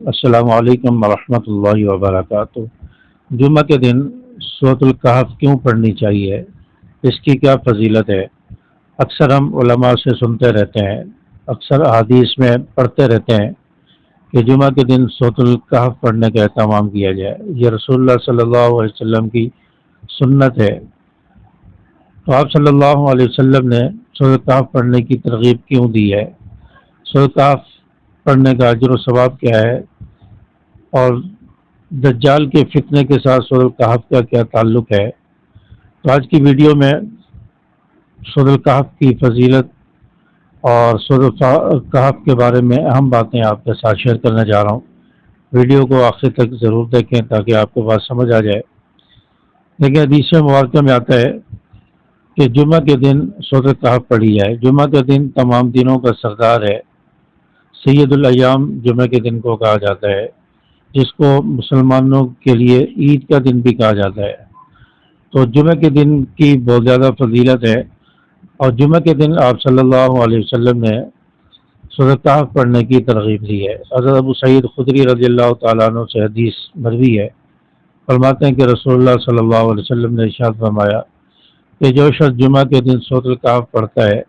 السلام علیکم ورحمۃ اللہ وبرکاتہ۔ جمعہ کے دن سورۃ الکہف کیوں پڑھنی چاہیے؟ اس کی کیا فضیلت ہے؟ اکثر ہم علماء سے سنتے رہتے ہیں، اکثر احادیث میں پڑھتے رہتے ہیں کہ جمعہ کے دن سورۃ الکہف پڑھنے کا اہتمام کیا جائے، یہ رسول اللہ صلی اللہ علیہ وسلم کی سنت ہے۔ تو آپ صلی اللہ علیہ وسلم نے سورۃ الکہف پڑھنے کی ترغیب کیوں دی ہے؟ سورۃ الکہف پڑھنے کا اجر و ثواب کیا ہے؟ اور دجال کے فتنے کے ساتھ سورۃ الکہف کا کیا تعلق ہے؟ تو آج کی ویڈیو میں سورۃ الکہف کی فضیلت اور سورۃ الکہف کے بارے میں اہم باتیں آپ کے ساتھ شیئر کرنے جا رہا ہوں۔ ویڈیو کو آخر تک ضرور دیکھیں تاکہ آپ کو بات سمجھ آ جائے۔ لیکن حدیث مبارکہ میں آتا ہے کہ جمعہ کے دن سورۃ الکہف پڑھی جائے۔ جمعہ کے دن تمام دنوں کا سردار ہے، سید الایام جمعہ کے دن کو کہا جاتا ہے، جس کو مسلمانوں کے لیے عید کا دن بھی کہا جاتا ہے۔ تو جمعہ کے دن کی بہت زیادہ فضیلت ہے، اور جمعہ کے دن آپ صلی اللہ علیہ وسلم نے سورۃ الکہف پڑھنے کی ترغیب دی ہے۔ حضرت ابو سعید خدری رضی اللہ تعالیٰ عنہ سے حدیث مروی ہے، فرماتے ہیں کہ رسول اللہ صلی اللہ علیہ وسلم نے ارشاد فرمایا کہ جو شخص جمعہ کے دن سورۃ الکہف پڑھتا ہے،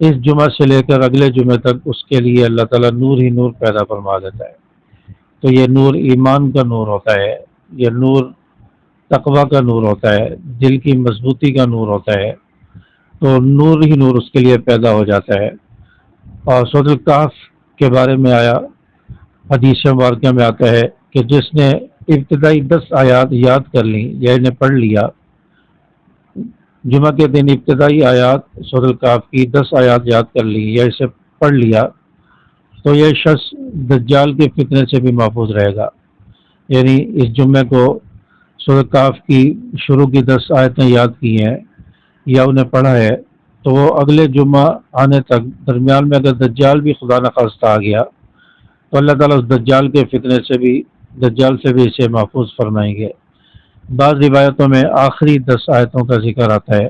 اس جمعہ سے لے کر اگلے جمعہ تک اس کے لیے اللہ تعالیٰ نور ہی نور پیدا فرما دیتا ہے۔ تو یہ نور ایمان کا نور ہوتا ہے، یہ نور تقوی کا نور ہوتا ہے، دل کی مضبوطی کا نور ہوتا ہے۔ تو نور ہی نور اس کے لیے پیدا ہو جاتا ہے۔ اور سورۃ الکہف کے بارے میں آیا، حدیث مبارکہ میں آتا ہے کہ جس نے ابتدائی 10 آیات یاد کر لیں یا انہیں پڑھ لیا، جمعہ کے دن ابتدائی آیات سورۃ الکہف کی 10 آیات یاد کر لی یا اسے پڑھ لیا، تو یہ شخص دجال کے فتنے سے بھی محفوظ رہے گا۔ یعنی اس جمعے کو سورۃ الکہف کی شروع کی 10 آیتیں یاد کی ہیں یا انہیں پڑھا ہے، تو وہ اگلے جمعہ آنے تک درمیان میں اگر دجال بھی خدا نخواستہ آ گیا تو اللہ تعالیٰ اس دجال کے فتنے سے بھی اسے محفوظ فرمائیں گے۔ بعض روایتوں میں آخری 10 آیتوں کا ذکر آتا ہے۔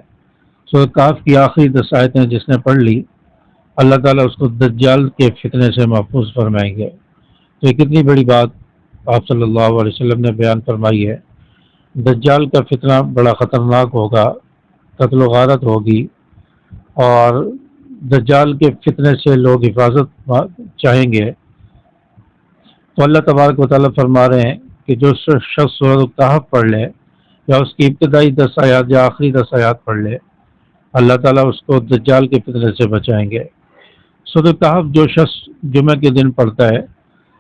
سورۃ الکہف کی آخری 10 آیتیں جس نے پڑھ لی، اللہ تعالیٰ اس کو دجال کے فتنے سے محفوظ فرمائیں گے۔ تو یہ کتنی بڑی بات آپ صلی اللہ علیہ وسلم نے بیان فرمائی ہے۔ دجال کا فتنہ بڑا خطرناک ہوگا، قتل و غارت ہوگی، اور دجال کے فتنے سے لوگ حفاظت چاہیں گے۔ تو اللہ تبارک و تعالیٰ فرما رہے ہیں کہ جو شخص سورۃ الکہف پڑھ لے یا اس کی ابتدائی 10 آیات یا آخری 10 آیات پڑھ لے، اللہ تعالیٰ اس کو دجال کے فتنے سے بچائیں گے۔ سورۃ الکہف جو شخص جمعہ کے دن پڑھتا ہے،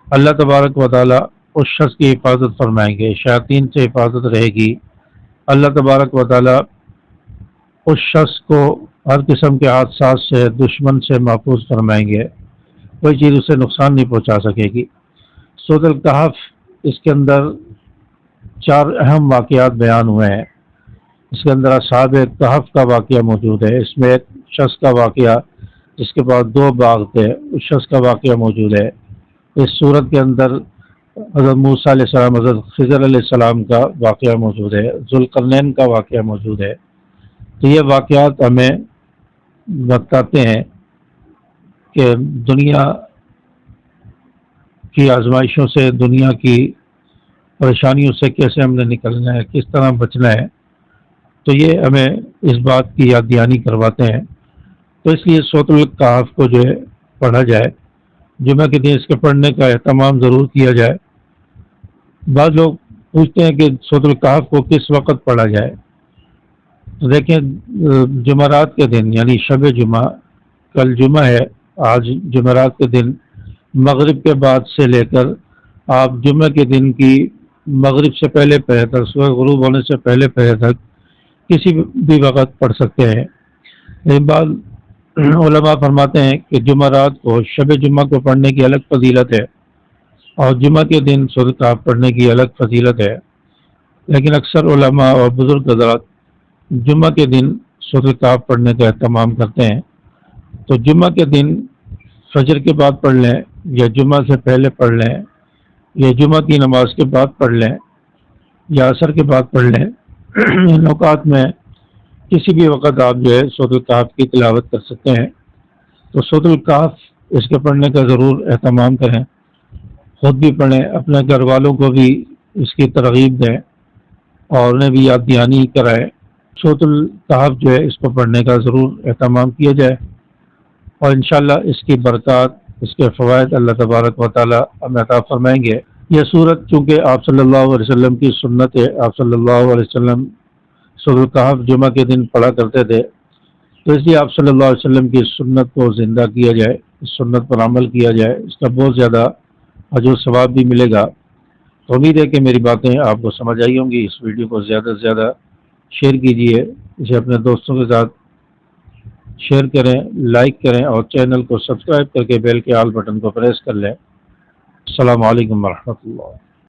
اللہ تبارک و تعالیٰ اس شخص کی حفاظت فرمائیں گے، شیاطین سے حفاظت رہے گی۔ اللہ تبارک و تعالیٰ اس شخص کو ہر قسم کے حادثات سے، دشمن سے محفوظ فرمائیں گے، کوئی چیز اسے نقصان نہیں پہنچا سکے گی۔ سورۃ الکہف اس کے اندر 4 اہم واقعات بیان ہوئے ہیں۔ اس کے اندر اصحاب کہف کا واقعہ موجود ہے، اس میں ایک شخص کا واقعہ جس کے پاس 2 باغ تھے، اس شخص کا واقعہ موجود ہے۔ اس صورت کے اندر حضرت موسیٰ علیہ السلام، حضرت خضر علیہ السلام کا واقعہ موجود ہے، ذوالقرنین کا واقعہ موجود ہے۔ تو یہ واقعات ہمیں بتاتے ہیں کہ دنیا کی آزمائشوں سے، دنیا کی پریشانیوں سے کیسے ہم نے نکلنا ہے، کس طرح بچنا ہے۔ تو یہ ہمیں اس بات کی یاد دہانی کرواتے ہیں۔ تو اس لیے سورۃ الکہف کو جو ہے پڑھا جائے، جمعہ کے دن اس کے پڑھنے کا اہتمام ضرور کیا جائے۔ بعض لوگ پوچھتے ہیں کہ سورۃ الکہف کو کس وقت پڑھا جائے؟ تو دیکھیں، جمعرات کے دن یعنی شب جمعہ، کل جمعہ ہے، آج جمعرات کے دن مغرب کے بعد سے لے کر آپ جمعہ کے دن کی مغرب سے پہلے پہر تک، سورج غروب ہونے سے پہلے پہر تک کسی بھی وقت پڑھ سکتے ہیں۔ لیکن بعض علماء فرماتے ہیں کہ جمعرات کو، شب جمعہ کو پڑھنے کی الگ فضیلت ہے، اور جمعہ کے دن سورۃ الکہف پڑھنے کی الگ فضیلت ہے۔ لیکن اکثر علماء اور بزرگ حضرات جمعہ کے دن سورۃ الکہف پڑھنے کا اہتمام کرتے ہیں۔ تو جمعہ کے دن فجر کے بعد پڑھ لیں، یا جمعہ سے پہلے پڑھ لیں، یا جمعہ کی نماز کے بعد پڑھ لیں، یا عصر کے بعد پڑھ لیں۔ ان اوقات میں کسی بھی وقت آپ جو ہے سورۃ الکہف کی تلاوت کر سکتے ہیں۔ تو سورۃ الکہف اس کے پڑھنے کا ضرور اہتمام کریں، خود بھی پڑھیں، اپنے گھر والوں کو بھی اس کی ترغیب دیں اور انہیں بھی یاد دہانی کرائیں۔ سورۃ الکہف جو ہے اس کو پڑھنے کا ضرور اہتمام کیا جائے، اور انشاءاللہ اس کی برکات، اس کے فوائد اللہ تبارک و تعالی ہمیں عطا فرمائیں گے۔ یہ سورت چونکہ آپ صلی اللہ علیہ وسلم کی سنت ہے، آپ صلی اللہ علیہ وسلم سورۃ الکہف جمعہ کے دن پڑھا کرتے تھے، تو اس لیے آپ صلی اللہ علیہ وسلم کی سنت کو زندہ کیا جائے، اس سنت پر عمل کیا جائے، اس کا بہت زیادہ اجر و ثواب بھی ملے گا۔ تو امید ہے کہ میری باتیں آپ کو سمجھ آئی ہوں گی۔ اس ویڈیو کو زیادہ سے زیادہ شیئر کیجیے، اسے اپنے دوستوں کے ساتھ شیئر کریں، لائک کریں، اور چینل کو سبسکرائب کر کے بیل کے آل بٹن کو پریس کر لیں۔ السلام علیکم ورحمۃ اللہ۔